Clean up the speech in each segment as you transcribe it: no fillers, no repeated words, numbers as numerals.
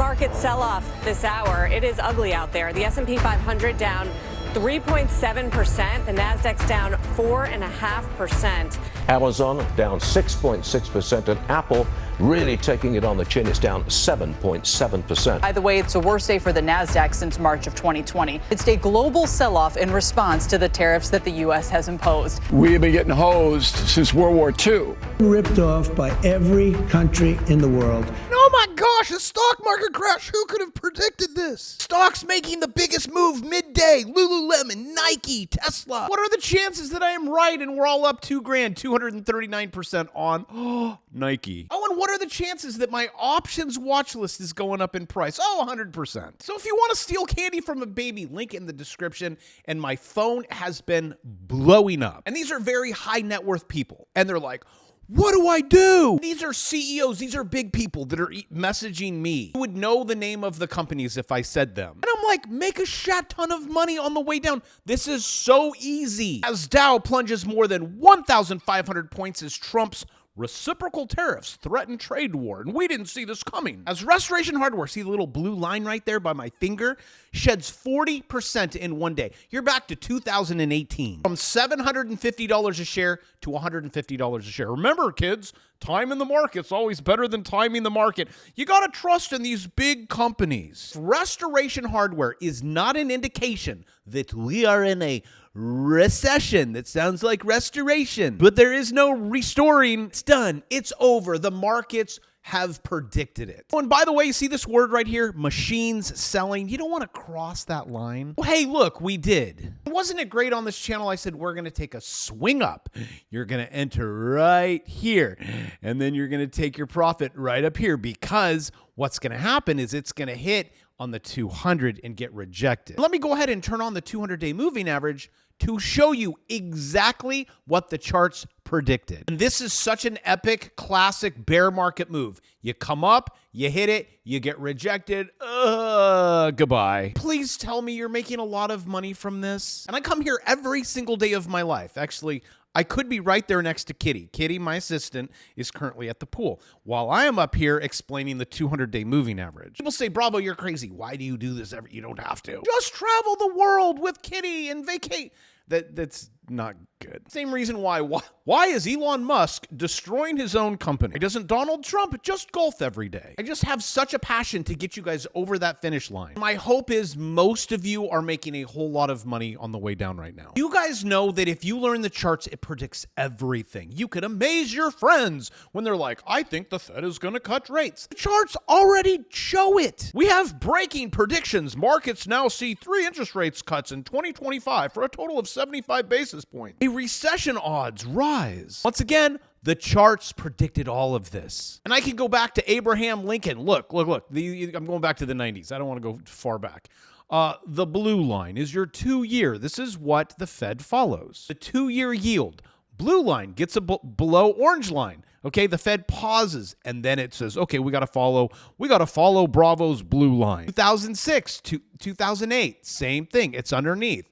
market sell-off this hour. It is ugly out there. The S&P 500 down 3.7%. The Nasdaq's down 4.5%. Amazon down 6.6%, and Apple really taking it on the chin. It's down 7.7%. By the way, it's the worst day for the Nasdaq since March of 2020. It's a global sell-off in response to the tariffs that the U.S. has imposed. We have been getting hosed since World War II. Ripped off by every country in the world. Oh my gosh, a stock market crash. Who could have predicted this? Stocks making the biggest move midday. Lululemon, Nike, Tesla. What are the chances that I am right and we're all up $2,000, 239% on Nike? Oh, and what are the chances that my options watch list is going up in price? Oh, 100%. So if you want to steal candy from a baby, link in the description. And my phone has been blowing up. And these are very high net worth people. And they're like, what do I do? These are CEOs. These are big people that are messaging me. You would know the name of the companies if I said them. And I'm like, make a shat ton of money on the way down. This is so easy. As Dow plunges more than 1,500 points as Trump's reciprocal tariffs threaten trade war, and we didn't see this coming. As Restoration Hardware, see the little blue line right there by my finger, sheds 40% in one day. You're back to 2018. From $750 a share to $150 a share. Remember, kids, time in the market's always better than timing the market. You got to trust in these big companies. Restoration Hardware is not an indication that we are in a recession. That sounds like restoration, but there is no restoring. It's done. It's over. The markets have predicted it. Oh, and by the way, you see this word right here, machines selling? You don't want to cross that line. Well, hey, look, we did. Wasn't it great on this channel? I said, we're going to take a swing up. You're going to enter right here, and then you're going to take your profit right up here, because what's going to happen is it's going to hit on the 200 and get rejected. Let me go ahead and turn on the 200-day moving average to show you exactly what the charts predicted. And this is such an epic, classic bear market move. You come up, you hit it, you get rejected. Goodbye. Please tell me you're making a lot of money from this. And I come here every single day of my life. Actually, I could be right there next to Kitty. Kitty, my assistant, is currently at the pool, while I am up here explaining the 200-day moving average. People say, Bravo, you're crazy. Why do you do this? You don't have to. Just travel the world with Kitty and vacate. That's not good. Same reason why is Elon Musk destroying his own company? Why doesn't Donald Trump just golf every day? I just have such a passion to get you guys over that finish line. My hope is most of you are making a whole lot of money on the way down right now. You guys know that if you learn the charts, it predicts everything. You can amaze your friends when they're like, I think the Fed is going to cut rates. The charts already show it. We have breaking predictions. Markets now see 3 interest rates cuts in 2025 for a total of 75 basis points. A recession odds rise. Once again, the charts predicted all of this. And I can go back to Abraham Lincoln. Look. I'm going back to the 90s. I don't want to go far back. The blue line is your 2-year. This is what the Fed follows. The 2-year yield. Blue line gets below orange line. Okay, the Fed pauses, and then it says, okay, we got to follow Bravo's blue line. 2006 to 2008, same thing. It's underneath.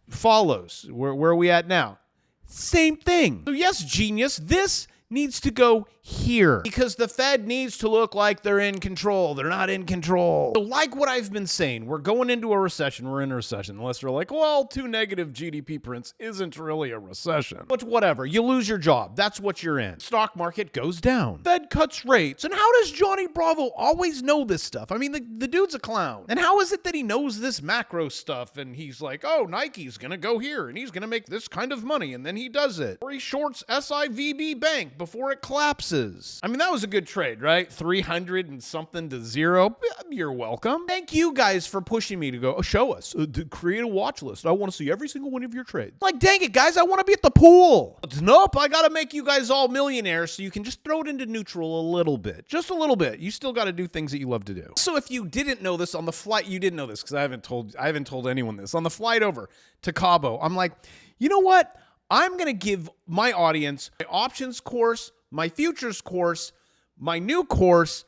Follows. Where are we at now? Same thing. So yes, genius, this needs to go here because the Fed needs to look like they're in control. They're not in control. So like what I've been saying, we're going into a recession. We're in a recession. Unless they're like, well, 2 negative GDP prints isn't really a recession. But whatever. You lose your job. That's what you're in. Stock market goes down. Fed cuts rates. And how does Johnny Bravo always know this stuff? I mean, the dude's a clown. And how is it that he knows this macro stuff and he's like, oh, Nike's going to go here and he's going to make this kind of money, and then he does it. Or he shorts SIVB Bank before it collapses. I mean, that was a good trade, right? 300 and something to 0. You're welcome. Thank you guys for pushing me to go, show us, to create a watch list. I want to see every single one of your trades. Like, dang it, guys, I want to be at the pool. But nope, I got to make you guys all millionaires so you can just throw it into neutral a little bit. Just a little bit. You still got to do things that you love to do. So if you didn't know this on the flight, you didn't know this because I haven't told anyone this. On the flight over to Cabo, I'm like, you know what? I'm going to give my audience my options course, my futures course, my new course,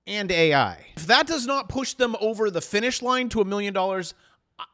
and AI. If that does not push them over the finish line to $1 million,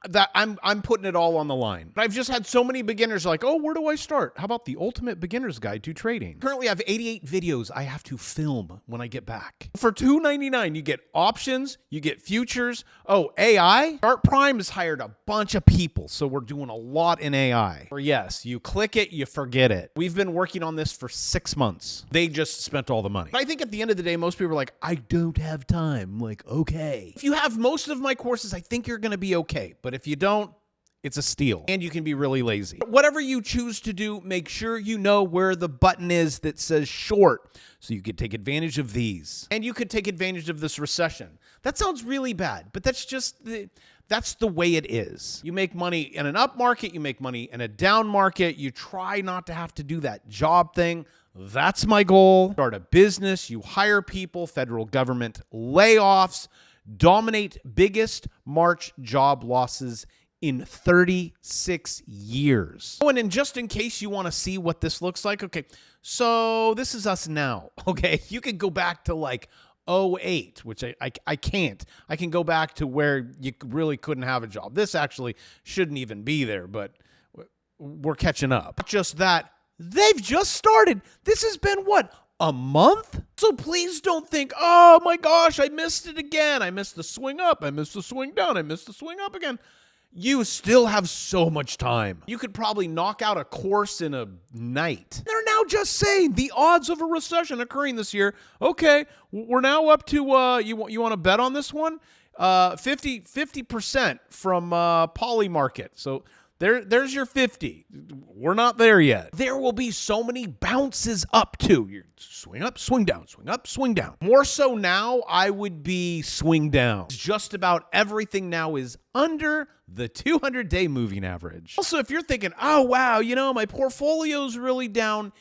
that I'm putting it all on the line. But I've just had so many beginners like, oh, where do I start? How about the ultimate beginner's guide to trading? Currently, I have 88 videos I have to film when I get back. For $2.99, you get options, you get futures. Oh, AI? Art Prime has hired a bunch of people, so we're doing a lot in AI. Or yes, you click it, you forget it. We've been working on this for 6 months. They just spent all the money. I think at the end of the day, most people are like, I don't have time. I'm like, okay. If you have most of my courses, I think you're going to be okay. But if you don't, it's a steal. And you can be really lazy. Whatever you choose to do, make sure you know where the button is that says short, so you could take advantage of these. And you could take advantage of this recession. That sounds really bad, but that's just that's the way it is. You make money in an up market, you make money in a down market. You try not to have to do that job thing. That's my goal. Start a business, you hire people, federal government layoffs, dominate biggest March job losses in 36 years. Oh, and then just in case you want to see what this looks like, okay, so this is us now, okay? You could go back to like 08, which I can't. I can go back to where you really couldn't have a job. This actually shouldn't even be there, but we're catching up. Not just that, they've just started. This has been what? A month? So please don't think, oh my gosh, I missed it again. I missed the swing up. I missed the swing down. I missed the swing up again. You still have so much time. You could probably knock out a course in a night. They're now just saying the odds of a recession occurring this year. Okay, we're now up to, you want to bet on this one? 50% from Polymarket. So there's your 50. We're not there yet. There will be so many bounces up too. You swing up, swing down, swing up, swing down. More so now, I would be swing down. Just about everything now is under the 200-day moving average. Also, if you're thinking, oh, wow, my portfolio's really down.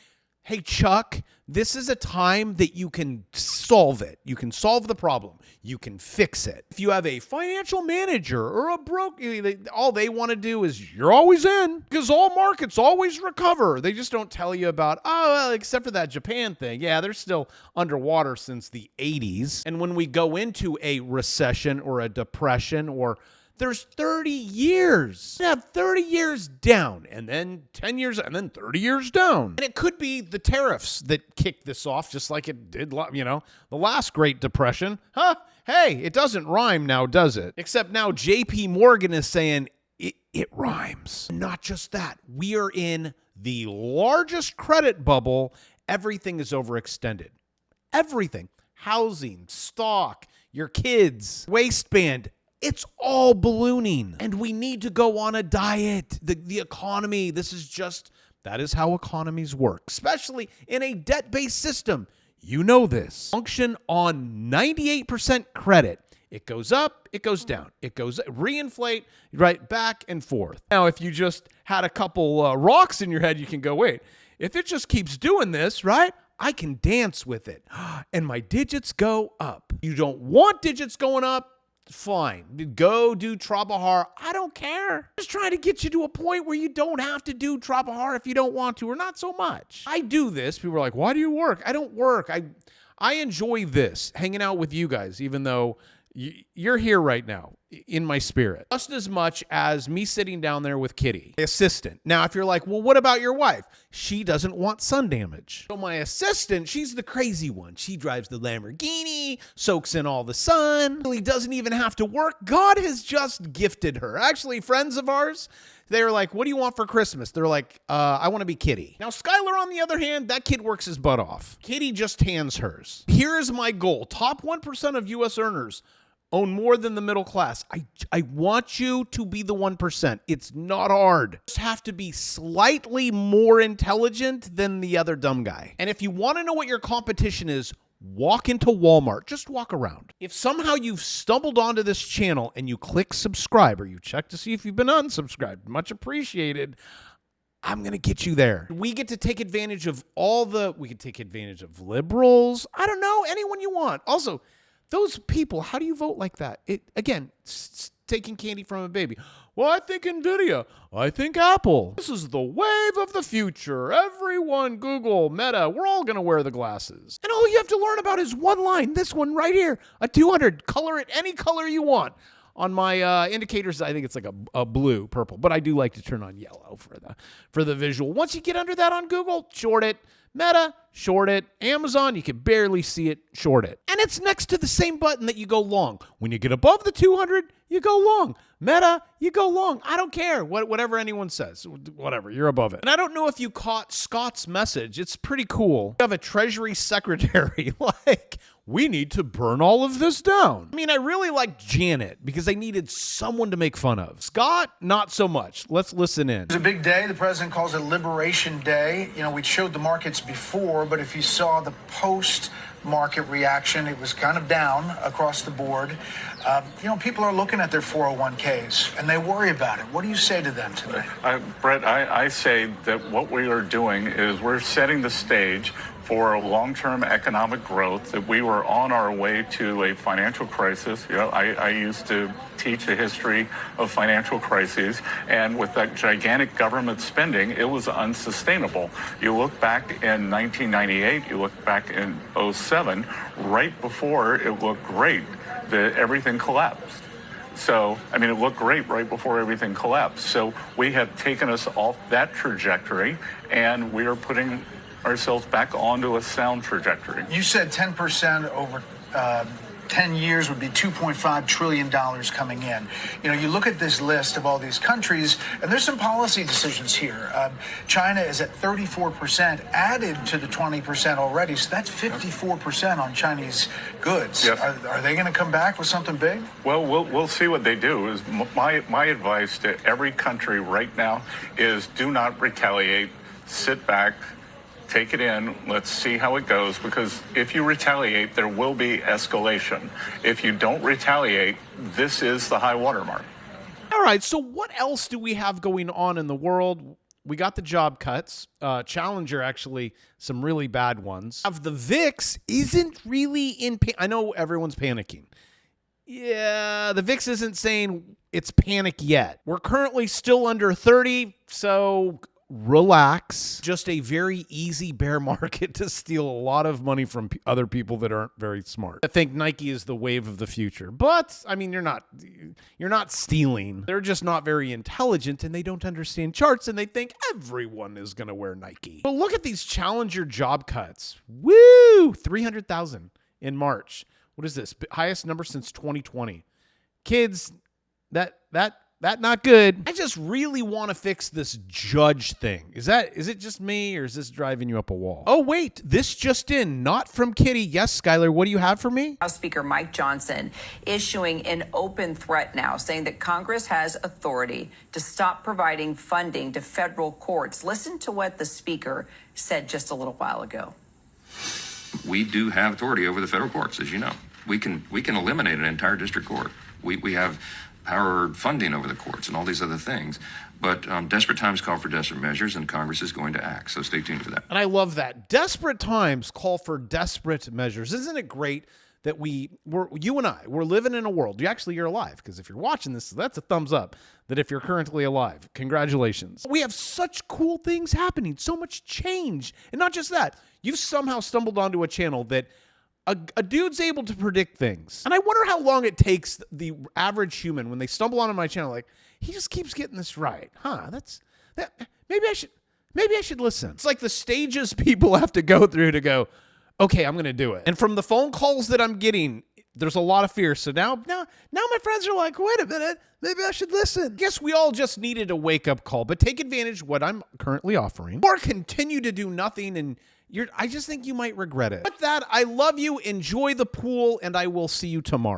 Hey, Chuck, this is a time that you can solve it. You can solve the problem. You can fix it. If you have a financial manager or a broker, all they want to do is you're always in because all markets always recover. They just don't tell you about, except for that Japan thing. Yeah, they're still underwater since the 80s. And when we go into a recession or a depression or there's 30 years. You have 30 years down, and then 10 years, and then 30 years down. And it could be the tariffs that kicked this off, just like it did, the last Great Depression. Hey, it doesn't rhyme now, does it? Except now JP Morgan is saying it rhymes. Not just that. We are in the largest credit bubble. Everything is overextended. Everything. Housing, stock, your kids, waistband. It's all ballooning, and we need to go on a diet. The economy, that is how economies work, especially in a debt-based system. You know this. Function on 98% credit. It goes up, it goes down, it goes reinflate, right, back and forth. Now, if you just had a couple rocks in your head, you can go, wait, if it just keeps doing this, right, I can dance with it, and my digits go up. You don't want digits going up. Fine. Go do Trabajar. I don't care. Just trying to get you to a point where you don't have to do Trabajar if you don't want to, or not so much. I do this. People are like, why do you work? I don't work. I enjoy this, hanging out with you guys, even though you're here right now in my spirit. Just as much as me sitting down there with Kitty, my assistant. Now, if you're like, well, what about your wife? She doesn't want sun damage. So my assistant, she's the crazy one. She drives the Lamborghini, soaks in all the sun, really doesn't even have to work. God has just gifted her. Actually, friends of ours, they're like, what do you want for Christmas? They're like, I want to be Kitty. Now, Skylar, on the other hand, that kid works his butt off. Kitty just hands hers. Here is my goal. Top 1% of U.S. earners own more than the middle class. I want you to be the 1%. It's not hard. You just have to be slightly more intelligent than the other dumb guy. And if you want to know what your competition is, walk into Walmart. Just walk around. If somehow you've stumbled onto this channel and you click subscribe or you check to see if you've been unsubscribed, much appreciated, I'm going to get you there. We get to take advantage of we can take advantage of liberals. I don't know, anyone you want. Also, those people, how do you vote like that? Again, taking candy from a baby. Well, I think NVIDIA. I think Apple. This is the wave of the future. Everyone, Google, Meta, we're all going to wear the glasses. And all you have to learn about is one line. This one right here. A 200. Color it any color you want. On my indicators, I think it's like a blue, purple, but I do like to turn on yellow for the visual. Once you get under that on Google, short it. Meta, short it. Amazon, you can barely see it, short it. And it's next to the same button that you go long. When you get above the 200, you go long. Meta, you go long. I don't care. Whatever anyone says. Whatever, you're above it. And I don't know if you caught Scott's message. It's pretty cool. You have a Treasury Secretary like, we need to burn all of this down. I mean, I really liked Janet because I needed someone to make fun of. Scott, not so much. Let's listen in. It's a big day. The president calls it Liberation Day. You know, we showed the markets before, but if you saw the post-market reaction, it was kind of down across the board. You know, people are looking at their 401ks and they worry about it. What do you say to them today? Brett, I say that what we are doing is we're setting the stage for long-term economic growth, that we were on our way to a financial crisis. You know, I used to teach a history of financial crises, and with that gigantic government spending, it was unsustainable. You look back in 1998, you look back in 2007, right before it looked great, everything collapsed. So, I mean, it looked great right before everything collapsed. So we have taken us off that trajectory, and we are putting ourselves back onto a sound trajectory. You said 10% over 10 years would be $2.5 trillion coming in. You know, you look at this list of all these countries, and there's some policy decisions here. China is at 34%, added to the 20% already, so that's 54% on Chinese goods. Yes. Are they going to come back with something big? Well, we'll see what they do. Is my advice to every country right now is do not retaliate, sit back, take it in, let's see how it goes, because if you retaliate, there will be escalation. If you don't retaliate, this is the high watermark. All right, so what else do we have going on in the world? We got the job cuts. Challenger, actually, some really bad ones. The VIX isn't really in I know everyone's panicking. Yeah, the VIX isn't saying it's panic yet. We're currently still under 30, so relax. Just a very easy bear market to steal a lot of money from other people that aren't very smart. I think Nike is the wave of the future, but I mean, you're not stealing. They're just not very intelligent, and they don't understand charts, and they think everyone is going to wear Nike. But look at these Challenger job cuts. Woo! 300,000 in March. What is this? Highest number since 2020. Kids, that not good. I just really want to fix this judge thing. Is it just me, or is this driving you up a wall? Oh, wait, this just in, not from Kitty. Yes, Skylar, what do you have for me? House Speaker Mike Johnson issuing an open threat now, saying that Congress has authority to stop providing funding to federal courts. Listen to what the speaker said just a little while ago. We do have authority over the federal courts, as you know. We can eliminate an entire district court. We have power funding over the courts and all these other things. But desperate times call for desperate measures, and Congress is going to act. So stay tuned for that. And I love that. Desperate times call for desperate measures. Isn't it great that you and I, we're living in a world. You're alive, because if you're watching this, that's a thumbs up that if you're currently alive. Congratulations. We have such cool things happening, so much change. And not just that, you've somehow stumbled onto a channel that a dude's able to predict things. And I wonder how long it takes the average human when they stumble onto my channel, like, he just keeps getting this right. Maybe I should listen. It's like the stages people have to go through to go, okay, I'm going to do it. And from the phone calls that I'm getting, there's a lot of fear. So now my friends are like, wait a minute, maybe I should listen. Guess we all just needed a wake-up call, but take advantage of what I'm currently offering, or continue to do nothing, and I just think you might regret it. With that, I love you, enjoy the pool, and I will see you tomorrow.